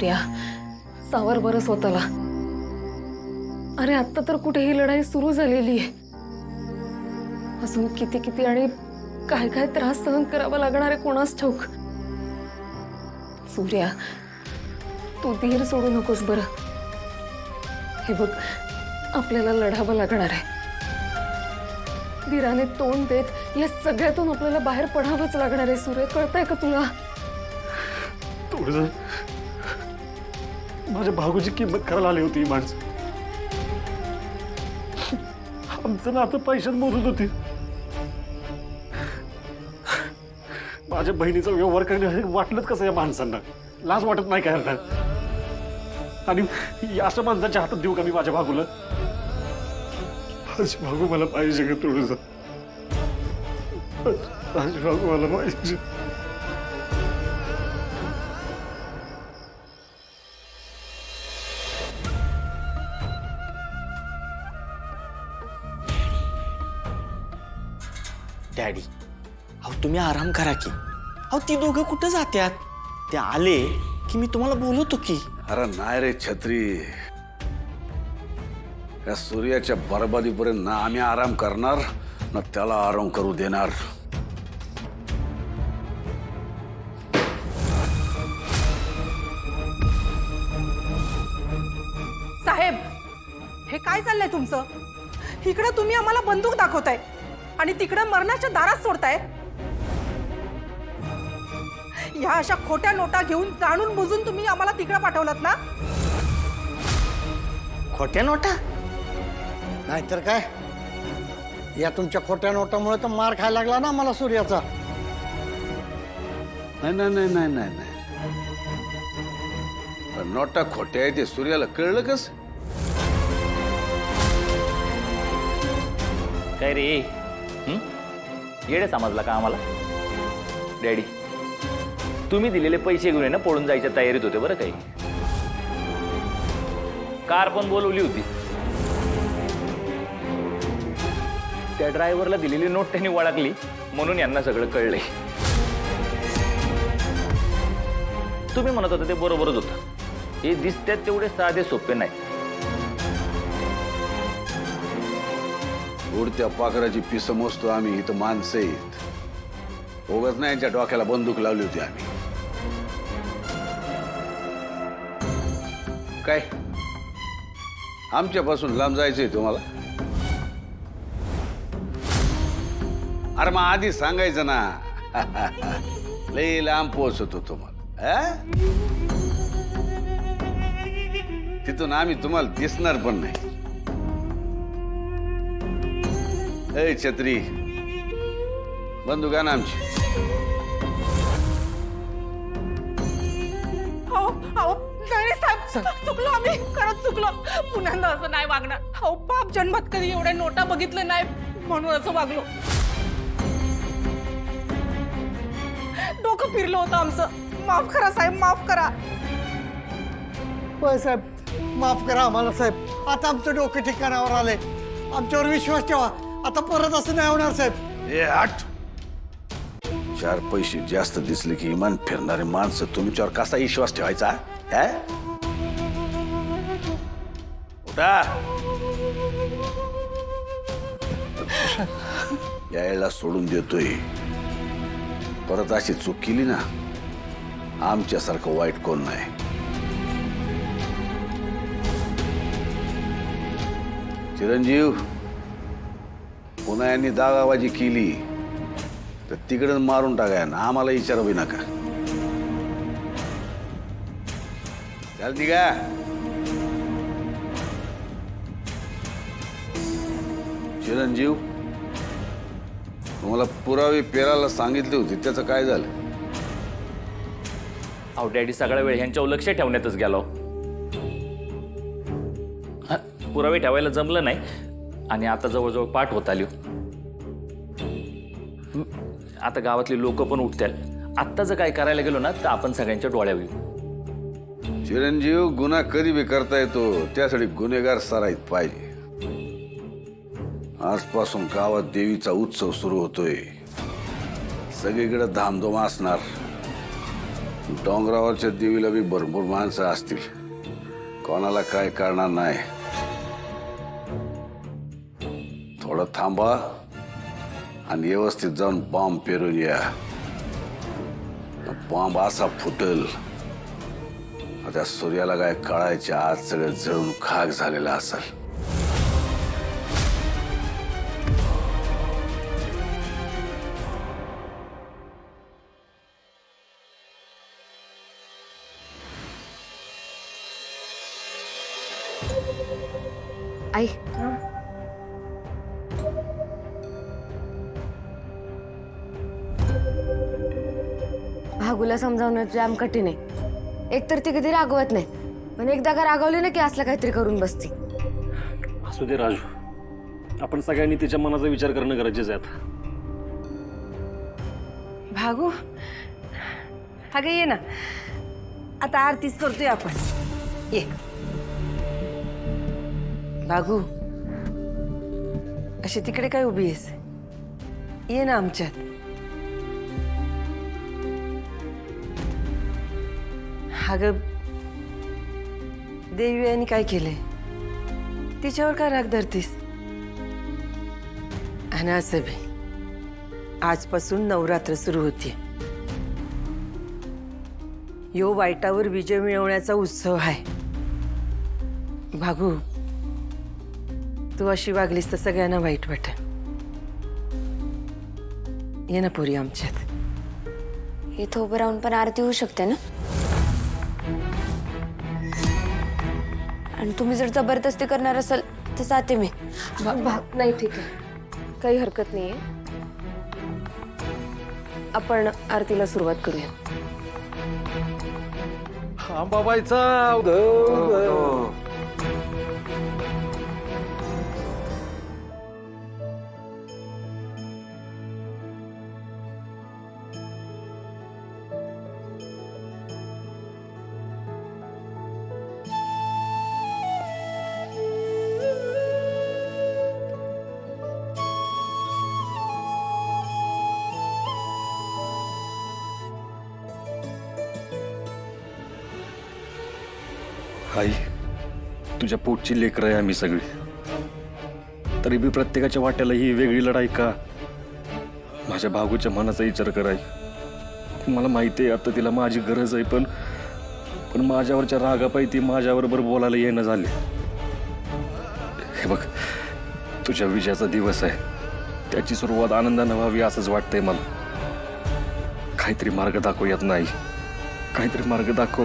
सूर्या, सावर बरं स्वतःला. अरे आता तर कुठे ही लढाई सुरू झालेली आहे. अजून किती किती आणि काय काय त्रास सहन करावा लागणार आहे कोणास ठाऊक. सूर्या, तू धीर सोडू नकोस बरं. हे बघ, आपल्याला लढावं लागणार आहे. धीराने तोंड देत या सगळ्यातून आपल्याला बाहेर पडावंच लागणार आहे. सूर्य, कळतंय का तुला? थोडं माझ्या भाऊची किंमत करायला आली होती ही माणसं. आमचं नातं पैशात मोजत होती. माझ्या बहिणीचा व्यवहार करणे वाटलंच कसं या माणसांना? लाज वाटत नाही काय ना? आणि अशा माणसाच्या हातात देऊ का मी माझ्या भागूला? माझी भागू मला पाहिजे का थोडंसं? माझी भागू मला पाहिजे. डॅडी, अहो तुम्ही आराम करा की. अहो ती दोघं कुठं जात्यात? ते आले की मी तुम्हाला बोलवतो की. अरे नाही रे छत्री, या सूर्याच्या बरबादीपर्यंत ना आम्ही आराम करणार ना त्याला आराम करू देणार. साहेब, हे काय चाललंय तुमचं? इकडे तुम्ही आम्हाला बंदूक दाखवताय आणि तिकडे मरणाच्या दारात सोडताय. ह्या अशा खोट्या नोटा घेऊन जाणून बुजून तुम्ही आम्हाला तिकडे पाठवलात ना? खोट्या नोटा? नाहीतर काय, या तुमच्या खोट्या नोटामुळे तर मार खायला लागला ना मला सूर्याचा. नाही नाही नाही नाही नाही नाही, पण नोटा खोट्या आहे ते सूर्याला कळलं कस? काय रे, येडे समजला का आम्हाला? डॅडी, तुम्ही दिलेले पैसे घेऊन ना पळून जायच्या तयारीत होते बरं. काही कार पण बोलवली होती. त्या ड्रायव्हरला दिलेली नोट त्यांनी वळखली म्हणून यांना सगळं कळलंय. तुम्ही म्हणत होता ते बरोबरच होतं. हे दिसतात तेवढे साधे सोपे नाही. उडत्या पाखराची पिसं मोजतो आम्ही, इथं माणसं आहेत. उगाच नाही यांच्या डोक्याला बंदूक लावली होती आम्ही. काय आमच्यापासून लांब जायचंय तुम्हाला? अरे मग आधी सांगायचं ना. लई लांब पोहोचतो तुम्हाला. तिथून आम्ही तुम्हाला दिसणार पण नाही. ए छत्री, बंदूक आण आमची. हो हो, नाही साहेब, चुकलो आम्ही, खरंच चुकलो. पुन्हा असं नाही वागणार. हो, पाप जन्मात कधी एवढ्या नोटा बघितलं नाही म्हणून असं वागलो. डोकं फिरलं होतं आमचं. माफ करा साहेब, माफ करा. होय साहेब, माफ करा आम्हाला साहेब. आता आमचं डोकं ठिकाणावर आलंय. आमच्यावर विश्वास ठेवा. आता परत असं नाही होणार साहेब. ए हट. चार पैसे जास्त दिसले की इमान फिरणारे माणसं तुमच्यावर कसा विश्वास ठेवायचा? उठा. यायला सोडून देतोय. परत अशी चूक केली ना, आमच्यासारखं वाईट कोण नाही. चिरंजीव, पुन्हा यांनी दागाबाजी केली तर तिकडे मारून टाकाय ना. आम्हाला विचारू बी नका. चालती का? चिरंजीव, तुम्हाला पुरावे पेरायला सांगितले होते, त्याचं काय झालं? अहो डॅडी, सगळा वेळ ह्यांच्यावर लक्ष ठेवण्यातच गेलो. पुरावे ठेवायला जमलं नाही आणि आता जवळजवळ पाठ होत आली. आता गावातली लोक पण उठतील. आत्ता जर काय करायला गेलो ना तर आपण सगळ्यांच्या डोळ्यावर येऊ. चिरंजीव, गुन्हा कधी बी करता येतो, त्यासाठी गुन्हेगार सराईत पाहिजे. आजपासून गावात देवीचा उत्सव सुरू होतोय. सगळीकडे धामधूम असणार. डोंगरावरच्या देवीला बी भरपूर माणसं असतील, कोणाला काय करणार नाही. थोडं थांबा आणि व्यवस्थित जाऊन बॉम्ब पेरून या. बॉम्ब असा फुटल, त्या सूर्याला काय कळायच्या आज सगळं जळून खाक झालेलं असेल. आई भागूला समजावणं जाम कठीण आहे. एकतर ती कधी रागवत नाही, पण एकदा का रागवली ना की असलं काहीतरी करून बसती. असू दे राजू, आपण सगळ्यांनी तिच्या मनाचा विचार करणं गरजेचं आहे आता. भागू अगं ये ना, आता आरतीच करतोय आपण. ये भागू, अशी तिकडे काय उभी आहेस? ये ना आमच्यात. अगं देवी यांनी काय केलंय, तिच्यावर काय राग धरतीस? आणि असं बी आजपासून नवरात्र सुरू होते. यो वाईटावर विजय मिळवण्याचा उत्सव आहे. भागू, तू अशी वागलीस तर सगळ्यांना वाईट वाटेल. ये ना पोरी आमच्यात. इथं उभं राहून पण आरती होऊ शकते ना? आणि तुम्ही जर जबरदस्ती करणार असाल तर जाते मी. नाही ठीक आहे, काही हरकत नाहीये. आपण आरतीला सुरुवात करूया. आई, तुझ्या पोटची लेकरं आहे आम्ही सगळी, तरी बी प्रत्येकाच्या वाट्याला ही वेगळी लढाई का? माझ्या भागूच्या मनाचा विचार कराय. मला माहिती आहे आता तिला माझी गरज आहे, पण माझ्यावरच्या रागापायी ती माझ्याबरोबर बोलायला येणं झाले. हे बघ, तुझ्या विजयाचा दिवस आहे, त्याची सुरुवात आनंदानं व्हावी असंच वाटतंय मला. काहीतरी मार्ग दाखव यात नाही, काहीतरी मार्ग दाखव.